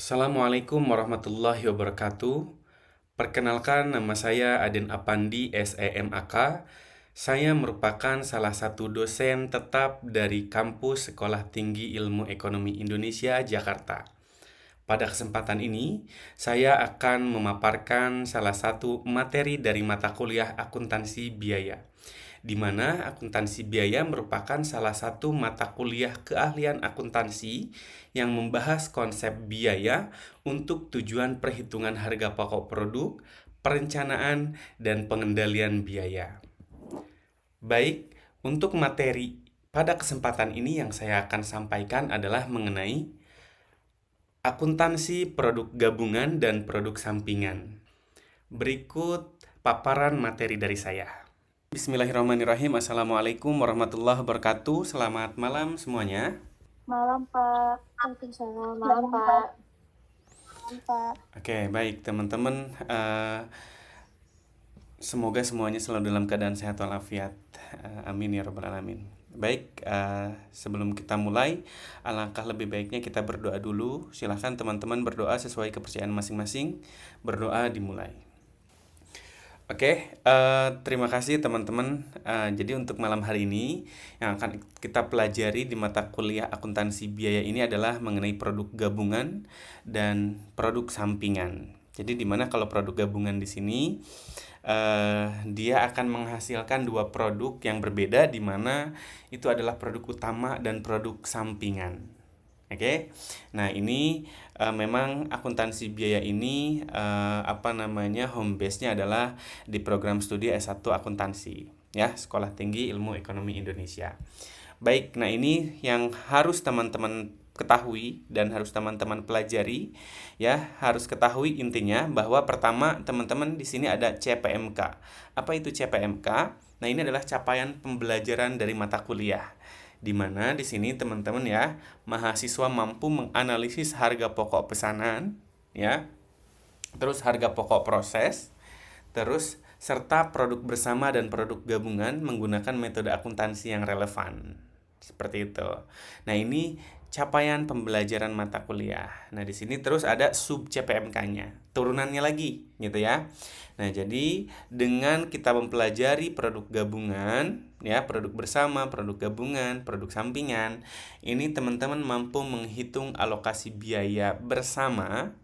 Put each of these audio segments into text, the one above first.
Assalamualaikum warahmatullahi wabarakatuh. Perkenalkan, nama saya Aden Apandi, SEMAK. Saya merupakan salah satu dosen tetap dari kampus Sekolah Tinggi Ilmu Ekonomi Indonesia, Jakarta. Pada kesempatan ini, saya akan memaparkan salah satu materi dari mata kuliah akuntansi biaya, di mana akuntansi biaya merupakan salah satu mata kuliah keahlian akuntansi yang membahas konsep biaya untuk tujuan perhitungan harga pokok produk, perencanaan, dan pengendalian biaya. Baik, untuk materi pada kesempatan ini yang saya akan sampaikan adalah mengenai akuntansi produk gabungan dan produk sampingan. Berikut paparan materi dari saya. Bismillahirrahmanirrahim. Assalamualaikum warahmatullahi wabarakatuh. Selamat malam semuanya. Malam, Pak. Waalaikumsalam. Malam, Pak. Malam, Pak. Oke, baik teman-teman. Semoga semuanya selalu dalam keadaan sehat walafiat. Amin ya rabbal alamin. Baik, sebelum kita mulai, alangkah lebih baiknya kita berdoa dulu. Silahkan teman-teman berdoa sesuai kepercayaan masing-masing. Berdoa dimulai. Oke, terima kasih teman-teman. Jadi untuk malam hari ini yang akan kita pelajari di mata kuliah akuntansi biaya ini adalah mengenai produk gabungan dan produk sampingan. Jadi di mana kalau produk gabungan di sini dia akan menghasilkan dua produk yang berbeda, di mana itu adalah produk utama dan produk sampingan. Oke, nah ini memang akuntansi biaya ini home base-nya adalah di program studi S1 akuntansi, ya, Sekolah Tinggi Ilmu Ekonomi Indonesia. Baik, nah ini yang harus teman-teman ketahui dan harus teman-teman pelajari, ya, harus ketahui intinya bahwa pertama teman-teman di sini ada CPMK. Apa itu CPMK? Nah, ini adalah capaian pembelajaran dari mata kuliah, di mana di sini teman-teman ya, mahasiswa mampu menganalisis harga pokok pesanan, ya, terus harga pokok proses, terus serta produk bersama dan produk gabungan menggunakan metode akuntansi yang relevan. Seperti itu. Nah, ini capaian pembelajaran mata kuliah. Nah, di sini terus ada sub CPMK-nya, turunannya lagi, gitu ya. Nah, jadi dengan kita mempelajari produk gabungan, ya, produk bersama, produk gabungan, produk sampingan, ini teman-teman mampu menghitung alokasi biaya bersama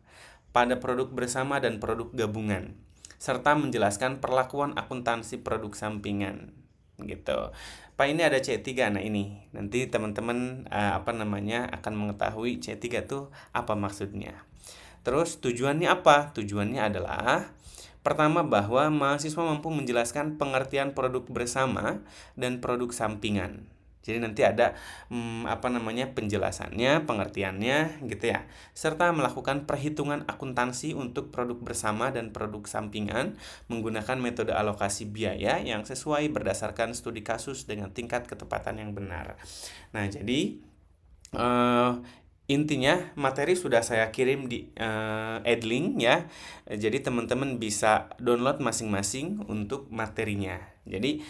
pada produk bersama dan produk gabungan, serta menjelaskan perlakuan akuntansi produk sampingan, gitu. Pak, ini ada C3. Nah, ini nanti teman-teman akan mengetahui C3 tuh apa maksudnya. Terus tujuannya apa? Tujuannya adalah pertama, bahwa mahasiswa mampu menjelaskan pengertian produk bersama dan produk sampingan. Jadi nanti ada penjelasannya, pengertiannya, gitu ya. Serta melakukan perhitungan akuntansi untuk produk bersama dan produk sampingan menggunakan metode alokasi biaya yang sesuai berdasarkan studi kasus dengan tingkat ketepatan yang benar. Nah, jadi intinya materi sudah saya kirim di Edlink, ya. Jadi teman-teman bisa download masing-masing untuk materinya. Jadi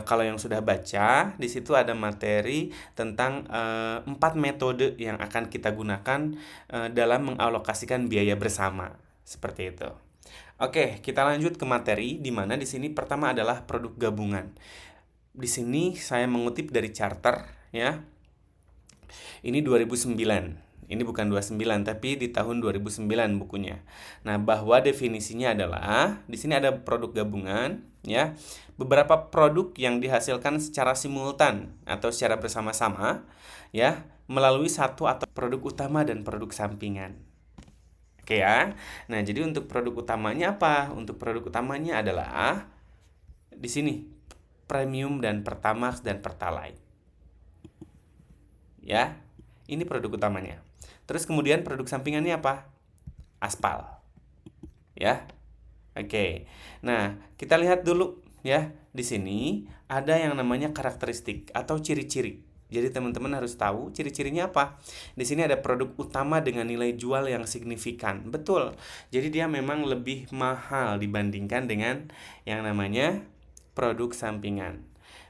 kalau yang sudah baca, di situ ada materi tentang 4 metode yang akan kita gunakan dalam mengalokasikan biaya bersama. Seperti itu. Oke, kita lanjut ke materi, di mana di sini pertama adalah produk gabungan. Di sini saya mengutip dari charter, ya. Ini 2009. Ini bukan 29, tapi di tahun 2009 bukunya. Nah, bahwa definisinya adalah di sini ada produk gabungan, ya. Beberapa produk yang dihasilkan secara simultan atau secara bersama-sama, ya, melalui satu atau produk utama dan produk sampingan. Oke, ya. Nah, jadi untuk produk utamanya apa? Untuk produk utamanya adalah di sini premium dan pertamax dan pertalite. Ya. Ini produk utamanya. Terus kemudian produk sampingannya apa? Aspal. Ya. Oke. Nah, kita lihat dulu, ya. Di sini ada yang namanya karakteristik atau ciri-ciri. Jadi teman-teman harus tahu ciri-cirinya apa. Di sini ada produk utama dengan nilai jual yang signifikan. Betul. Jadi dia memang lebih mahal dibandingkan dengan yang namanya produk sampingan.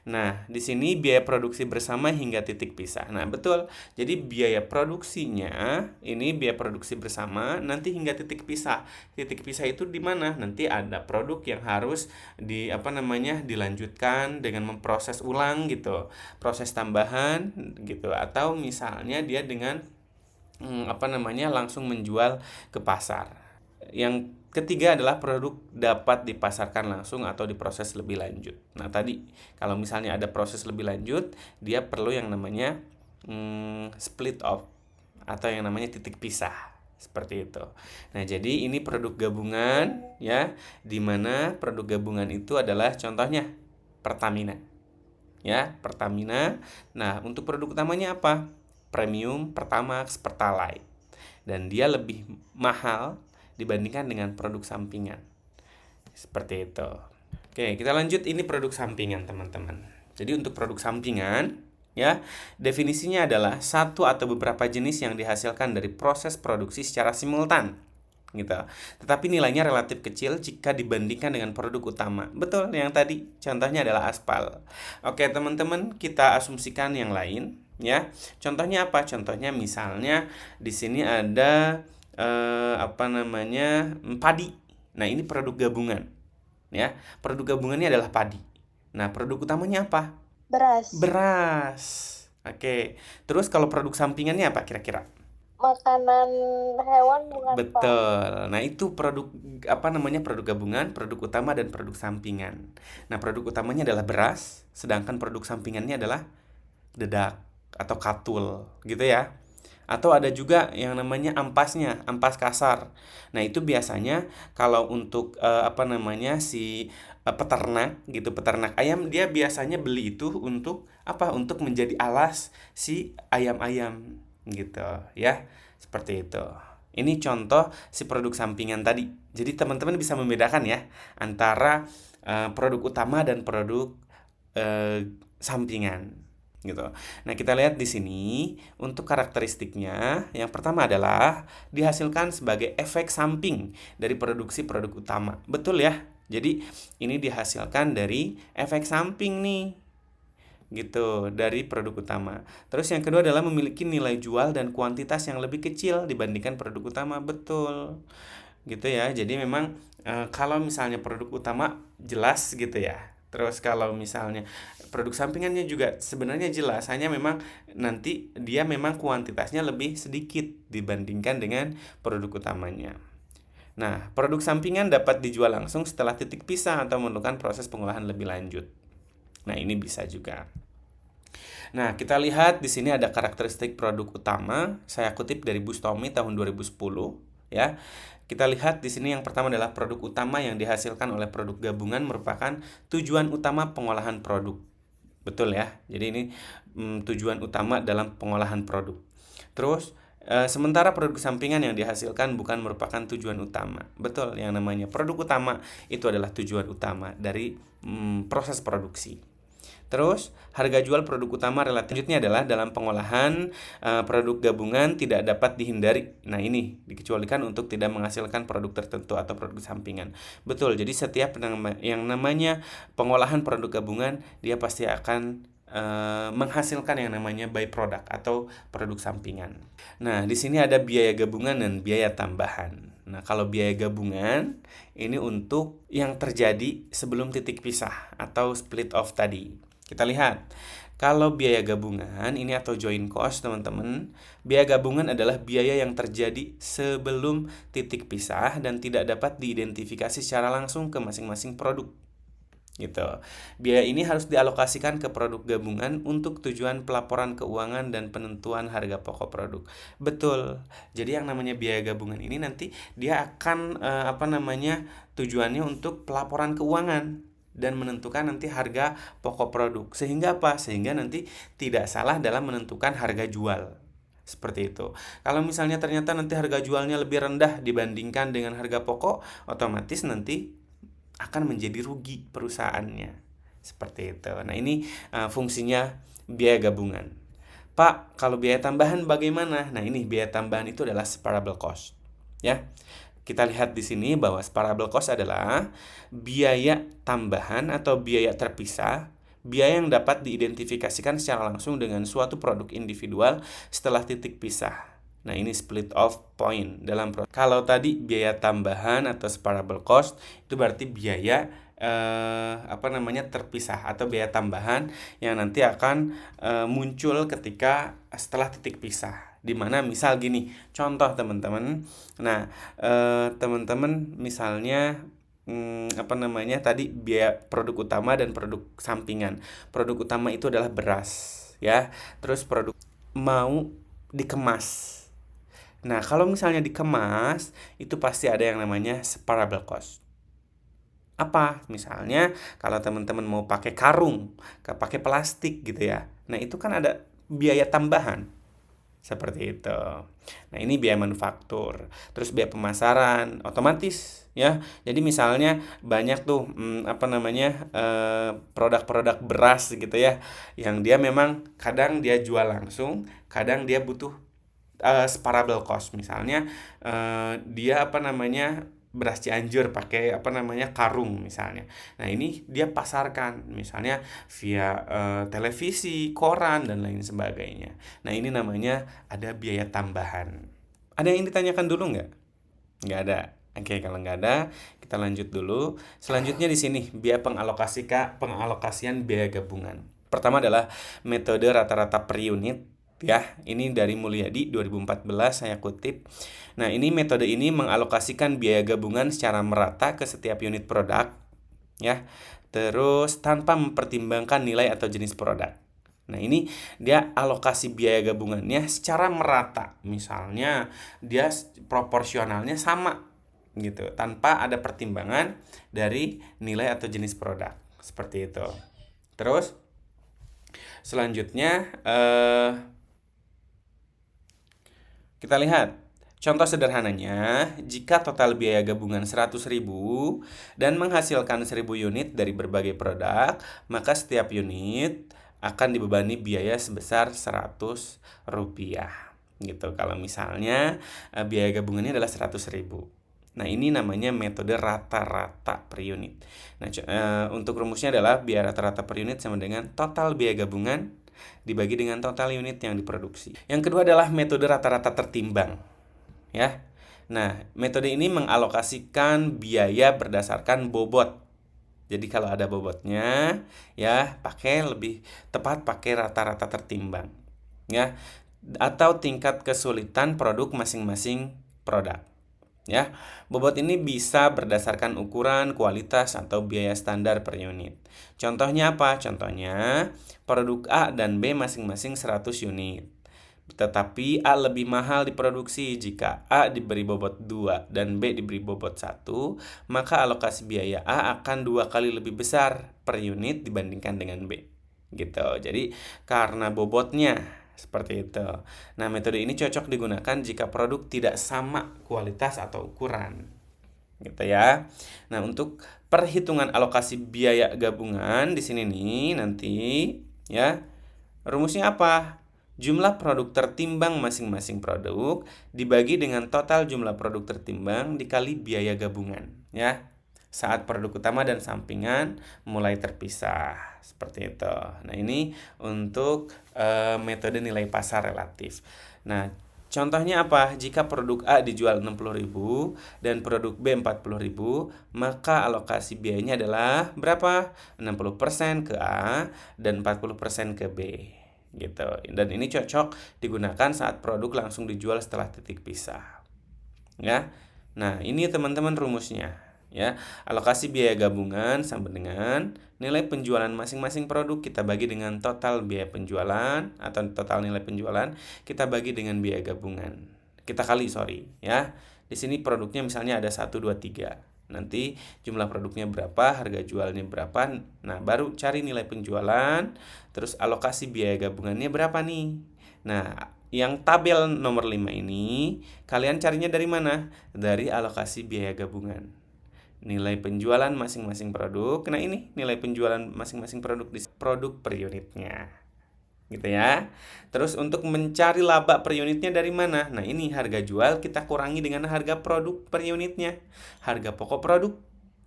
Nah, di sini biaya produksi bersama hingga titik pisah. Nah, betul. Jadi biaya produksinya ini biaya produksi bersama nanti hingga titik pisah. Titik pisah itu di mana? Nanti ada produk yang harus dilanjutkan dengan memproses ulang gitu. Proses tambahan gitu, atau misalnya dia dengan langsung menjual ke pasar. Yang ketiga adalah produk dapat dipasarkan langsung atau diproses lebih lanjut. Nah, tadi kalau misalnya ada proses lebih lanjut, dia perlu yang namanya split off atau yang namanya titik pisah. Seperti itu. Nah, jadi ini produk gabungan ya, di mana produk gabungan itu adalah contohnya Pertamina. Ya, Pertamina. Nah, untuk produk utamanya apa? Premium, Pertamax, Pertalite. Dan dia lebih mahal dibandingkan dengan produk sampingan. Seperti itu. Oke, kita lanjut, ini produk sampingan, teman-teman. Jadi untuk produk sampingan, ya, definisinya adalah satu atau beberapa jenis yang dihasilkan dari proses produksi secara simultan. Gitu. Tetapi nilainya relatif kecil jika dibandingkan dengan produk utama. Betul, yang tadi contohnya adalah aspal. Oke, teman-teman, kita asumsikan yang lain, ya. Contohnya apa? Contohnya misalnya di sini ada padi. Nah, ini produk gabungan. Ya, produk gabungannya adalah padi. Nah, produk utamanya apa? Beras. Beras. Oke. Terus kalau produk sampingannya apa kira-kira? Makanan hewan bukan, Pak? Betul. Nah, itu produk gabungan, produk utama dan produk sampingan. Nah, produk utamanya adalah beras, sedangkan produk sampingannya adalah dedak atau katul, gitu ya. Atau ada juga yang namanya ampasnya, ampas kasar. Nah, itu biasanya kalau untuk peternak gitu, peternak ayam, dia biasanya beli itu untuk apa? Untuk menjadi alas si ayam-ayam gitu ya. Seperti itu. Ini contoh si produk sampingan tadi. Jadi teman-teman bisa membedakan ya antara produk utama dan produk sampingan gitu. Nah, kita lihat di sini untuk karakteristiknya. Yang pertama adalah dihasilkan sebagai efek samping dari produksi produk utama. Betul ya? Jadi ini dihasilkan dari efek samping nih, gitu, dari produk utama. Terus yang kedua adalah memiliki nilai jual dan kuantitas yang lebih kecil dibandingkan produk utama. Betul, gitu ya. Jadi memang kalau misalnya produk utama jelas gitu ya. Terus kalau misalnya produk sampingannya juga sebenarnya jelas, hanya memang nanti dia memang kuantitasnya lebih sedikit dibandingkan dengan produk utamanya. Nah, produk sampingan dapat dijual langsung setelah titik pisah atau memerlukan proses pengolahan lebih lanjut. Nah, ini bisa juga. Nah, kita lihat di sini ada karakteristik produk utama. Saya kutip dari Bustomi tahun 2010, ya. Kita lihat di sini yang pertama adalah produk utama yang dihasilkan oleh produk gabungan merupakan tujuan utama pengolahan produk. Betul ya. Jadi ini tujuan utama dalam pengolahan produk. Terus sementara produk sampingan yang dihasilkan bukan merupakan tujuan utama. Betul, yang namanya produk utama itu adalah tujuan utama dari proses produksi. Terus, harga jual produk utama relatifnya adalah dalam pengolahan produk gabungan tidak dapat dihindari. Nah, ini dikecualikan untuk tidak menghasilkan produk tertentu atau produk sampingan. Betul, jadi setiap yang namanya pengolahan produk gabungan, dia pasti akan menghasilkan yang namanya byproduct atau produk sampingan. Nah, di sini ada biaya gabungan dan biaya tambahan. Nah, kalau biaya gabungan ini untuk yang terjadi sebelum titik pisah atau split off tadi. Kita lihat, kalau biaya gabungan ini atau joint cost, teman-teman, biaya gabungan adalah biaya yang terjadi sebelum titik pisah dan tidak dapat diidentifikasi secara langsung ke masing-masing produk. Gitu. Biaya ini harus dialokasikan ke produk gabungan untuk tujuan pelaporan keuangan dan penentuan harga pokok produk. Betul. Jadi yang namanya biaya gabungan ini nanti dia akan tujuannya untuk pelaporan keuangan dan menentukan nanti harga pokok produk. Sehingga apa? Sehingga nanti tidak salah dalam menentukan harga jual. Seperti itu. Kalau misalnya ternyata nanti harga jualnya lebih rendah dibandingkan dengan harga pokok, otomatis nanti akan menjadi rugi perusahaannya. Seperti itu. Nah, ini fungsinya biaya gabungan. Pak, kalau biaya tambahan bagaimana? Nah, ini biaya tambahan itu adalah separable cost. Ya. Kita lihat di sini bahwa separable cost adalah biaya tambahan atau biaya terpisah biaya yang dapat diidentifikasikan secara langsung dengan suatu produk individual setelah titik pisah. Nah, ini split off point dalam proses. Kalau tadi biaya tambahan atau separable cost itu berarti biaya terpisah atau biaya tambahan yang nanti akan muncul ketika setelah titik pisah. Dimana misal gini, contoh teman-teman. Nah, teman-teman misalnya tadi biaya produk utama dan produk sampingan. Produk utama itu adalah beras, ya. Terus produk mau dikemas. Nah, kalau misalnya dikemas, itu pasti ada yang namanya separable cost. Apa? Misalnya kalau teman-teman mau pakai karung, pakai plastik gitu ya. Nah, itu kan ada biaya tambahan. Seperti itu. Nah, ini biaya manufaktur. Terus biaya pemasaran otomatis ya. Jadi misalnya banyak tuh produk-produk beras gitu ya, yang dia memang kadang dia jual langsung, kadang dia butuh separable cost. Misalnya dia beras Cianjur pakai karung misalnya. Nah, ini dia pasarkan misalnya via televisi, koran dan lain sebagainya. Nah, ini namanya ada biaya tambahan. Ada yang ditanyakan dulu nggak? Nggak ada. Oke, kalau nggak ada, kita lanjut dulu. Selanjutnya di sini biaya pengalokasian biaya gabungan. Pertama adalah metode rata-rata per unit. Ya, ini dari Mulyadi 2014 saya kutip. Nah, ini metode ini mengalokasikan biaya gabungan secara merata ke setiap unit produk, ya. Terus tanpa mempertimbangkan nilai atau jenis produk. Nah, ini dia alokasi biaya gabungannya secara merata. Misalnya dia proporsionalnya sama gitu, tanpa ada pertimbangan dari nilai atau jenis produk. Seperti itu. Terus selanjutnya kita lihat contoh sederhananya, jika total biaya gabungan 100.000 dan menghasilkan 1.000 unit dari berbagai produk, maka setiap unit akan dibebani biaya sebesar Rp100 gitu. Kalau misalnya biaya gabungannya adalah 100.000. Nah, ini namanya metode rata-rata per unit. Nah, untuk rumusnya adalah biaya rata-rata per unit sama dengan total biaya gabungan dibagi dengan total unit yang diproduksi. Yang kedua adalah metode rata-rata tertimbang, ya. Nah, metode ini mengalokasikan biaya berdasarkan bobot. Jadi kalau ada bobotnya, ya lebih tepat pakai rata-rata tertimbang, ya. Atau tingkat kesulitan produk masing-masing produk. Ya, bobot ini bisa berdasarkan ukuran, kualitas, atau biaya standar per unit. Contohnya apa? Contohnya, produk A dan B masing-masing 100 unit. Tetapi A lebih mahal diproduksi. Jika A diberi bobot 2 dan B diberi bobot 1, maka alokasi biaya A akan 2 kali lebih besar per unit dibandingkan dengan B. Gitu. Jadi, karena bobotnya seperti itu. Nah, metode ini cocok digunakan jika produk tidak sama kualitas atau ukuran. Gitu ya. Nah, untuk perhitungan alokasi biaya gabungan di sini nih nanti ya. Rumusnya apa? Jumlah produk tertimbang masing-masing produk dibagi dengan total jumlah produk tertimbang dikali biaya gabungan, ya. Saat produk utama dan sampingan mulai terpisah, seperti itu. Nah, ini untuk metode nilai pasar relatif. Nah, contohnya apa? Jika produk A dijual 60.000 dan produk B 40.000, maka alokasi biayanya adalah berapa? 60% ke A dan 40% ke B. Gitu. Dan ini cocok digunakan saat produk langsung dijual setelah titik pisah. Ya. Nah, ini teman-teman rumusnya. Ya, alokasi biaya gabungan sama dengan nilai penjualan masing-masing produk kita bagi dengan total biaya penjualan atau total nilai penjualan kita bagi dengan biaya gabungan. Kita kali, ya. Di sini produknya misalnya ada 1 2 3. Nanti jumlah produknya berapa, harga jualnya berapa. Nah, baru cari nilai penjualan, terus alokasi biaya gabungannya berapa nih. Nah, yang tabel nomor 5 ini kalian carinya dari mana? Dari alokasi biaya gabungan. Nilai penjualan masing-masing produk. Nah, ini nilai penjualan masing-masing produk di produk per unitnya. Gitu ya. Terus untuk mencari laba per unitnya dari mana? Nah, ini harga jual kita kurangi dengan harga produk per unitnya. Harga pokok produk.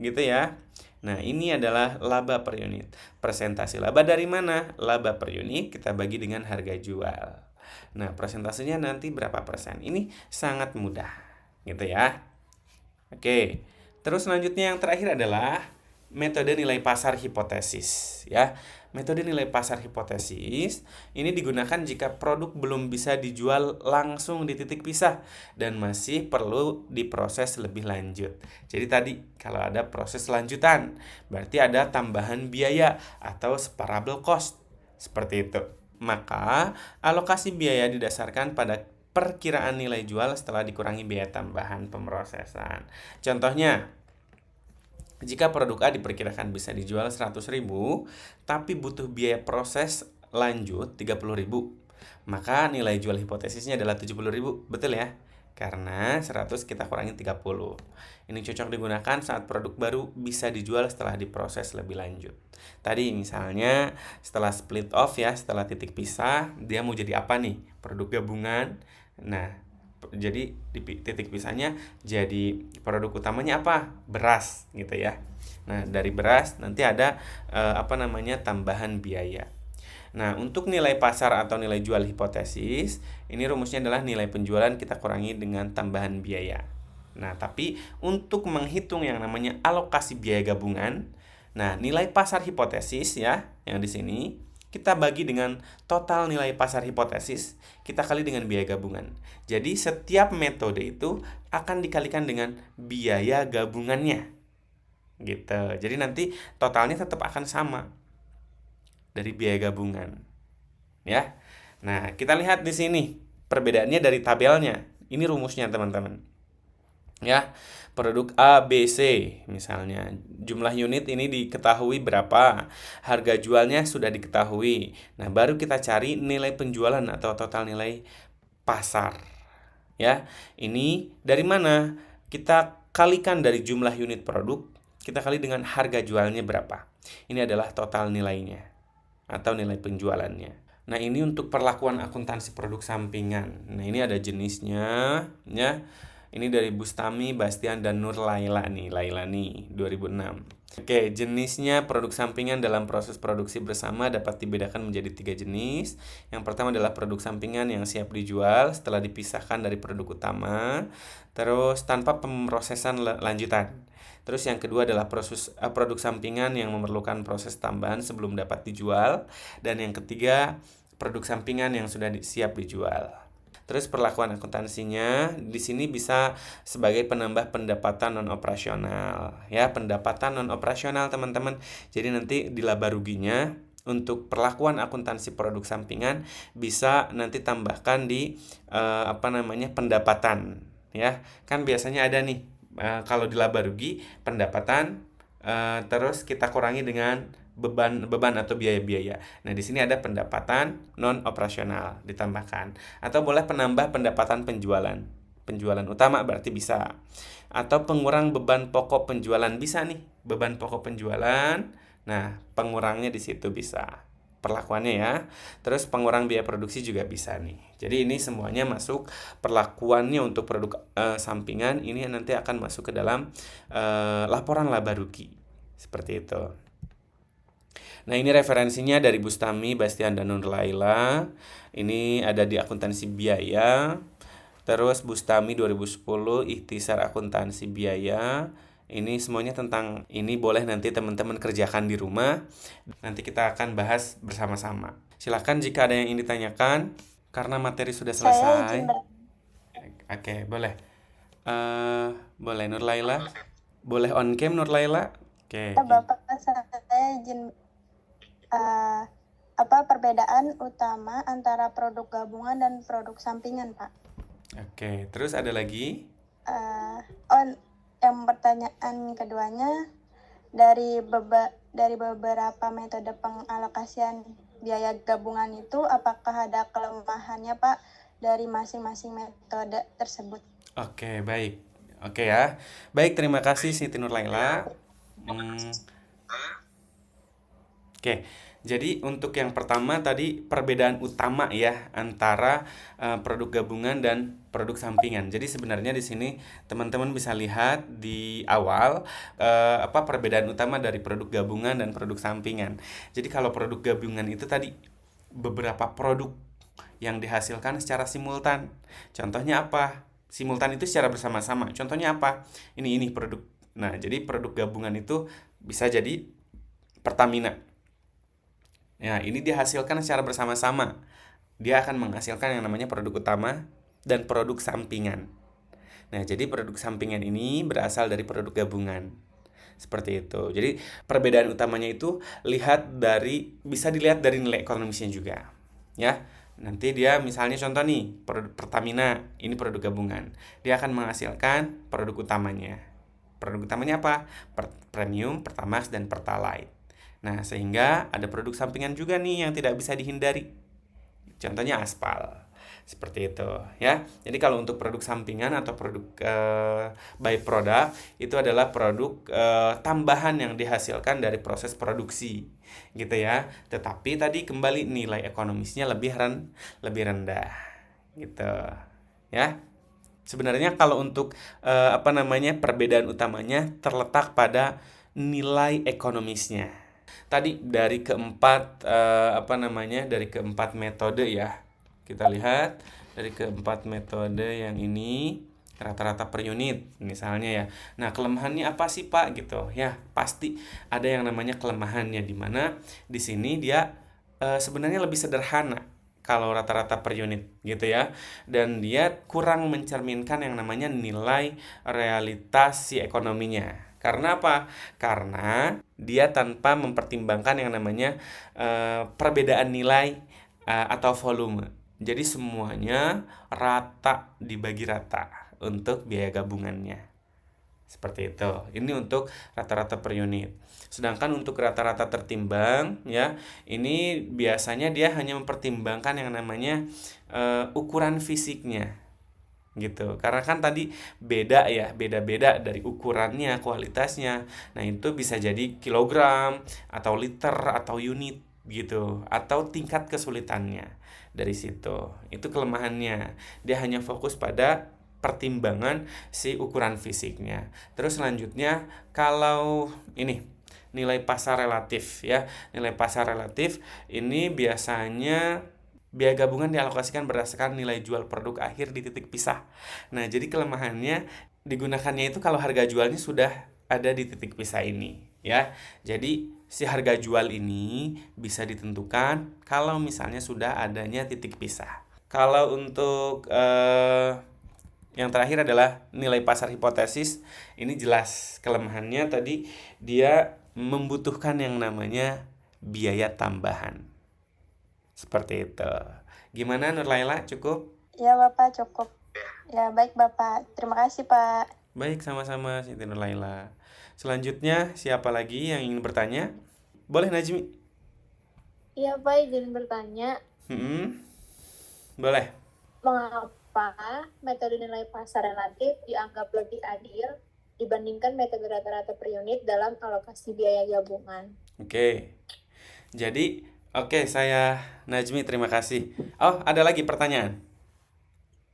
Gitu ya. Nah, ini adalah laba per unit. Presentasi laba dari mana? Laba per unit kita bagi dengan harga jual. Nah, presentasenya nanti berapa persen? Ini sangat mudah, gitu ya. Oke. Terus selanjutnya yang terakhir adalah metode nilai pasar hipotesis, ya. Metode nilai pasar hipotesis ini digunakan jika produk belum bisa dijual langsung di titik pisah dan masih perlu diproses lebih lanjut. Jadi tadi kalau ada proses lanjutan, berarti ada tambahan biaya atau separable cost. Seperti itu. Maka alokasi biaya didasarkan pada perkiraan nilai jual setelah dikurangi biaya tambahan pemrosesan. Contohnya, jika produk A diperkirakan bisa dijual 100.000, tapi butuh biaya proses lanjut 30.000, maka nilai jual hipotesisnya adalah 70.000, betul ya? Karena 100 kita kurangi 30. Ini cocok digunakan saat produk baru bisa dijual setelah diproses lebih lanjut. Tadi misalnya setelah split off ya, setelah titik pisah, dia mau jadi apa nih? Produk gabungan. Nah, jadi di titik pisahnya jadi produk utamanya apa? Beras gitu ya. Nah, dari beras nanti ada tambahan biaya. Nah, untuk nilai pasar atau nilai jual hipotesis, ini rumusnya adalah nilai penjualan kita kurangi dengan tambahan biaya. Nah, tapi untuk menghitung yang namanya alokasi biaya gabungan, nah, nilai pasar hipotesis ya, yang di sini kita bagi dengan total nilai pasar hipotesis, kita kali dengan biaya gabungan. Jadi, setiap metode itu akan dikalikan dengan biaya gabungannya. Gitu. Jadi nanti totalnya tetap akan sama dari biaya gabungan. Ya. Nah, kita lihat di sini perbedaannya dari tabelnya. Ini rumusnya, teman-teman. Ya, produk A, B, C misalnya. Jumlah unit ini diketahui berapa, harga jualnya sudah diketahui. Nah, baru kita cari nilai penjualan atau total nilai pasar. Ya, ini dari mana? Kita kalikan dari jumlah unit produk, kita kali dengan harga jualnya berapa. Ini adalah total nilainya atau nilai penjualannya. Nah, ini untuk perlakuan akuntansi produk sampingan. Nah, ini ada jenisnya ya. Ini dari Bustami, Bastian, dan Nur Laila nih, 2006. Oke, jenisnya produk sampingan dalam proses produksi bersama dapat dibedakan menjadi 3 jenis. Yang pertama adalah produk sampingan yang siap dijual setelah dipisahkan dari produk utama, terus tanpa pemrosesan lanjutan. Terus yang kedua adalah produk sampingan yang memerlukan proses tambahan sebelum dapat dijual. Dan yang ketiga, produk sampingan yang sudah siap dijual. Terus perlakuan akuntansinya di sini bisa sebagai penambah pendapatan non operasional ya, pendapatan non operasional teman-teman. Jadi nanti di laba ruginya untuk perlakuan akuntansi produk sampingan bisa nanti tambahkan di pendapatan ya. Kan biasanya ada nih kalau di laba rugi pendapatan terus kita kurangi dengan beban atau biaya-biaya. Nah, di sini ada pendapatan non operasional ditambahkan atau boleh penambah pendapatan penjualan. Penjualan utama berarti bisa. Atau pengurang beban pokok penjualan bisa nih. Beban pokok penjualan. Nah, pengurangnya di situ bisa. Perlakuannya ya. Terus pengurang biaya produksi juga bisa nih. Jadi ini semuanya masuk perlakuannya untuk produk sampingan ini nanti akan masuk ke dalam laporan laba rugi. Seperti itu. Nah, ini referensinya dari Bustami, Bastian, dan Nur Laila. Ini ada di akuntansi biaya. Terus Bustami 2010, Ikhtisar Akuntansi Biaya. Ini semuanya tentang ini, boleh nanti teman-teman kerjakan di rumah. Nanti kita akan bahas bersama-sama. Silakan jika ada yang ingin ditanyakan karena materi sudah Saya selesai. izin Oke, boleh. Boleh Nur Laila? Boleh on cam Nur Laila? Oke. Bapak, saya izin apa perbedaan utama antara produk gabungan dan produk sampingan, Pak? Oke, terus ada lagi? Yang pertanyaan keduanya dari beberapa metode pengalokasian biaya gabungan itu apakah ada kelemahannya, Pak, dari masing-masing metode tersebut? Oke, baik. Oke ya. Baik, terima kasih Siti Nur Laila. Oke, jadi untuk yang pertama tadi perbedaan utama ya antara produk gabungan dan produk sampingan. Jadi sebenarnya di sini teman-teman bisa lihat di awal apa perbedaan utama dari produk gabungan dan produk sampingan. Jadi kalau produk gabungan itu tadi beberapa produk yang dihasilkan secara simultan. Contohnya apa? Simultan itu secara bersama-sama. Contohnya apa? Ini produk. Nah, jadi produk gabungan itu bisa jadi Pertamina. Ya, ini dihasilkan secara bersama-sama. Dia akan menghasilkan yang namanya produk utama dan produk sampingan. Nah, jadi produk sampingan ini berasal dari produk gabungan. Seperti itu. Jadi, perbedaan utamanya itu bisa dilihat dari nilai ekonomisnya juga. Ya. Nanti dia misalnya contoh nih, produk Pertamina, ini produk gabungan. Dia akan menghasilkan produk utamanya. Produk utamanya apa? Premium, Pertamax, dan Pertalite. Nah, sehingga ada produk sampingan juga nih yang tidak bisa dihindari. Contohnya aspal. Seperti itu ya. Jadi kalau untuk produk sampingan atau produk byproduct itu adalah produk tambahan yang dihasilkan dari proses produksi gitu ya. Tetapi tadi kembali nilai ekonomisnya lebih rendah gitu ya. Sebenarnya kalau untuk perbedaan utamanya terletak pada nilai ekonomisnya. Tadi dari keempat metode ya. Kita lihat dari keempat metode yang ini rata-rata per unit misalnya ya. Nah, kelemahannya apa sih, Pak? Gitu ya. Pasti ada yang namanya kelemahannya di mana di sini dia sebenarnya lebih sederhana kalau rata-rata per unit gitu ya, dan dia kurang mencerminkan yang namanya nilai realitas si ekonominya. Karena apa? Karena dia tanpa mempertimbangkan yang namanya perbedaan nilai atau volume. Jadi semuanya rata, dibagi rata untuk biaya gabungannya. Seperti itu. Ini untuk rata-rata per unit. Sedangkan untuk rata-rata tertimbang ya, ini biasanya dia hanya mempertimbangkan yang namanya ukuran fisiknya gitu. Karena kan tadi beda-beda dari ukurannya, kualitasnya. Nah, itu bisa jadi kilogram atau liter atau unit gitu, atau tingkat kesulitannya. Dari situ. Itu kelemahannya. Dia hanya fokus pada pertimbangan si ukuran fisiknya. Terus selanjutnya kalau ini nilai pasar relatif ya. Nilai pasar relatif ini biasanya biaya gabungan dialokasikan berdasarkan nilai jual produk akhir di titik pisah. Nah, jadi kelemahannya digunakannya itu kalau harga jualnya sudah ada di titik pisah ini ya. Jadi si harga jual ini bisa ditentukan kalau misalnya sudah adanya titik pisah. Kalau untuk yang terakhir adalah nilai pasar hipotesis. Ini jelas kelemahannya tadi dia membutuhkan yang namanya biaya tambahan. Seperti itu. Gimana Nur Laila? Cukup? Ya Bapak, cukup. Ya baik Bapak, terima kasih Pak. Baik, sama-sama Siti Nur Laila. Selanjutnya, siapa lagi yang ingin bertanya? Boleh Najmi? Iya Pak, izin bertanya, Boleh. mengapa metode nilai pasar relatif dianggap lebih adil dibandingkan metode rata-rata per unit dalam alokasi biaya gabungan? Oke. Jadi, saya Najmi, terima kasih. Oh, ada lagi pertanyaan?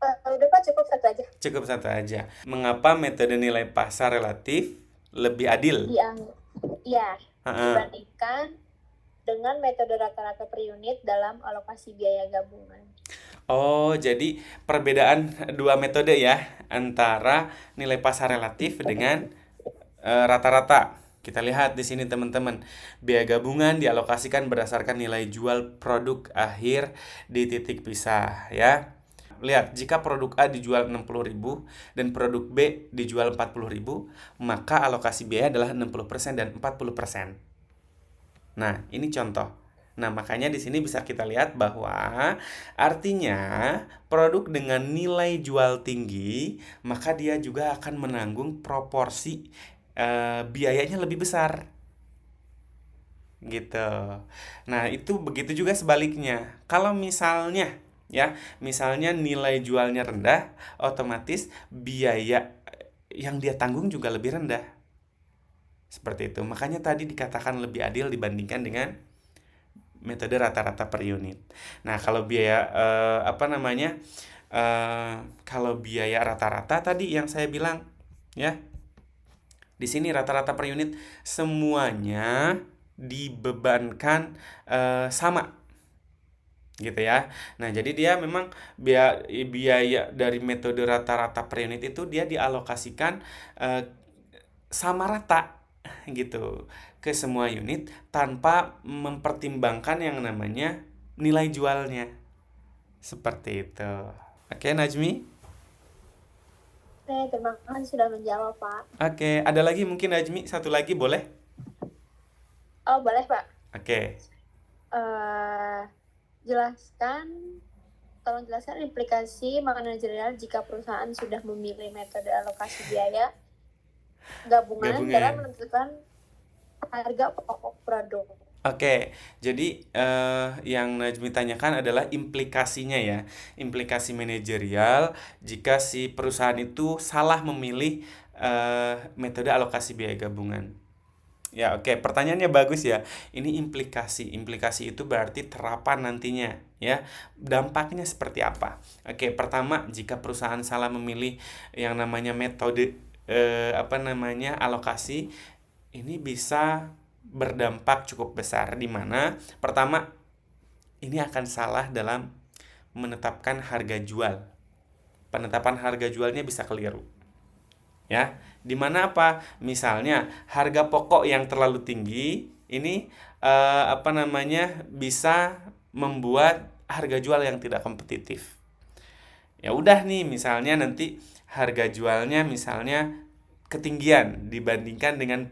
Udah Pak, cukup satu aja. Cukup satu aja. Mengapa metode nilai pasar relatif lebih adil? Dibandingkan dengan metode rata-rata per unit dalam alokasi biaya gabungan. Oh, jadi perbedaan dua metode ya antara nilai pasar relatif dengan rata-rata. Kita lihat di sini teman-teman. Biaya gabungan dialokasikan berdasarkan nilai jual produk akhir di titik pisah ya. Lihat, jika produk A dijual 60.000 dan produk B dijual 40.000, maka alokasi biaya adalah 60% dan 40%. Nah, ini contoh. Nah, makanya di sini bisa kita lihat bahwa artinya produk dengan nilai jual tinggi, maka dia juga akan menanggung proporsi biayanya lebih besar. Gitu. Nah, itu begitu juga sebaliknya. Kalau misalnya nilai jualnya rendah, otomatis biaya yang dia tanggung juga lebih rendah. Seperti itu. Makanya tadi dikatakan lebih adil dibandingkan dengan metode rata-rata per unit. Nah, kalau biaya kalau biaya rata-rata tadi yang saya bilang ya, di sini rata-rata per unit semuanya dibebankan sama gitu ya. Nah, jadi dia memang biaya dari metode rata-rata per unit itu dia dialokasikan sama rata gitu ke semua unit tanpa mempertimbangkan yang namanya nilai jualnya. Seperti itu. Oke, Najmi? Terima kasih sudah menjawab, Pak. Oke, ada lagi mungkin Najmi? Satu lagi boleh? Oh, boleh, Pak. Oke. Tolong jelaskan implikasi manajerial jika perusahaan sudah memilih metode alokasi biaya gabungan dalam menentukan harga pokok produk. Oke, jadi yang Najmi tanyakan adalah implikasinya ya, implikasi manajerial jika si perusahaan itu salah memilih metode alokasi biaya gabungan. Ya, oke, pertanyaannya bagus ya. Ini implikasi itu berarti terapan nantinya ya. Dampaknya seperti apa? Oke, pertama, jika perusahaan salah memilih yang namanya metode alokasi, ini bisa berdampak cukup besar di mana pertama ini akan salah dalam menetapkan harga jual. Penetapan harga jualnya bisa keliru. Ya, di mana apa? Misalnya harga pokok yang terlalu tinggi ini bisa membuat harga jual yang tidak kompetitif. Ya udah nih, misalnya nanti harga jualnya misalnya ketinggian dibandingkan dengan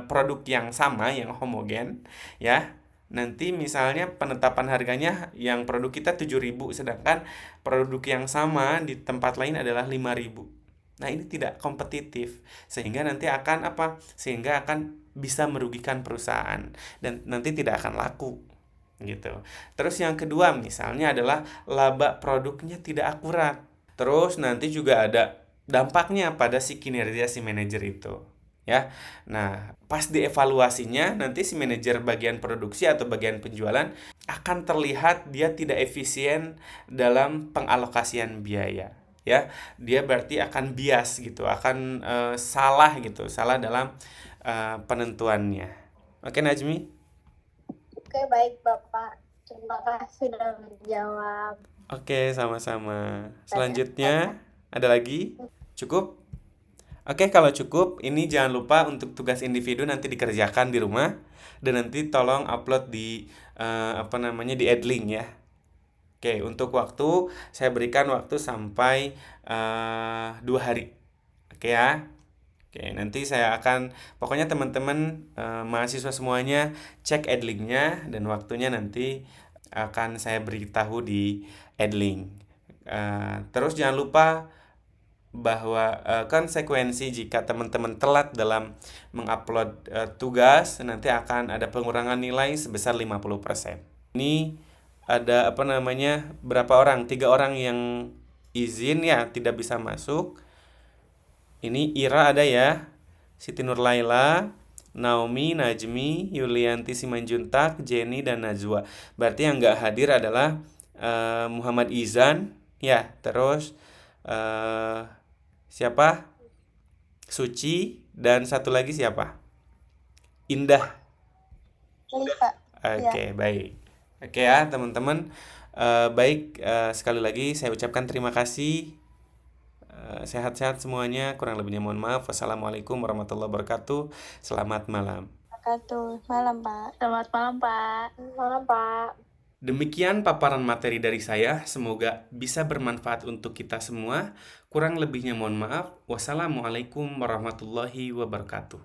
produk yang sama, yang homogen ya. Nanti misalnya penetapan harganya yang produk kita 7.000 sedangkan produk yang sama di tempat lain adalah 5.000. Nah, ini tidak kompetitif sehingga nanti akan Sehingga akan bisa merugikan perusahaan dan nanti tidak akan laku gitu. Terus yang kedua misalnya adalah laba produknya tidak akurat. Terus nanti juga ada dampaknya pada si kinerja si manajer itu ya. Nah, pas dievaluasinya nanti si manajer bagian produksi atau bagian penjualan akan terlihat dia tidak efisien dalam pengalokasian biaya ya. Dia berarti akan bias gitu, akan salah dalam penentuannya. Oke, Najmi? Oke, baik Bapak. Terima kasih sudah menjawab. Oke, sama-sama. Selanjutnya ada lagi? Cukup? Oke, kalau cukup, ini jangan lupa untuk tugas individu nanti dikerjakan di rumah dan nanti tolong upload di di Edlink ya. Oke, untuk waktu saya berikan waktu sampai 2 hari. Oke ya. Oke, nanti saya akan pokoknya teman-teman mahasiswa semuanya cek Edlinknya dan waktunya nanti akan saya beritahu di Edlink. Terus jangan lupa bahwa konsekuensi jika teman-teman telat dalam mengupload tugas nanti akan ada pengurangan nilai sebesar 50%. Ini ada berapa orang? 3 orang yang izin ya tidak bisa masuk. Ini Ira ada ya, Siti Nurlaila, Naomi, Najmi, Yulianti Simanjuntak, Jenny dan Najwa. Berarti yang nggak hadir adalah Muhammad Izan ya, terus siapa? Suci dan satu lagi siapa? Indah. Oke, baik. Oke ya, teman-teman. Baik, sekali lagi saya ucapkan terima kasih. Sehat-sehat semuanya. Kurang lebihnya mohon maaf. Wassalamualaikum warahmatullahi wabarakatuh. Selamat malam. Malam, Pak. Selamat malam, Pak. Malam, Pak. Demikian paparan materi dari saya. Semoga bisa bermanfaat untuk kita semua. Kurang lebihnya mohon maaf. Wassalamualaikum warahmatullahi wabarakatuh.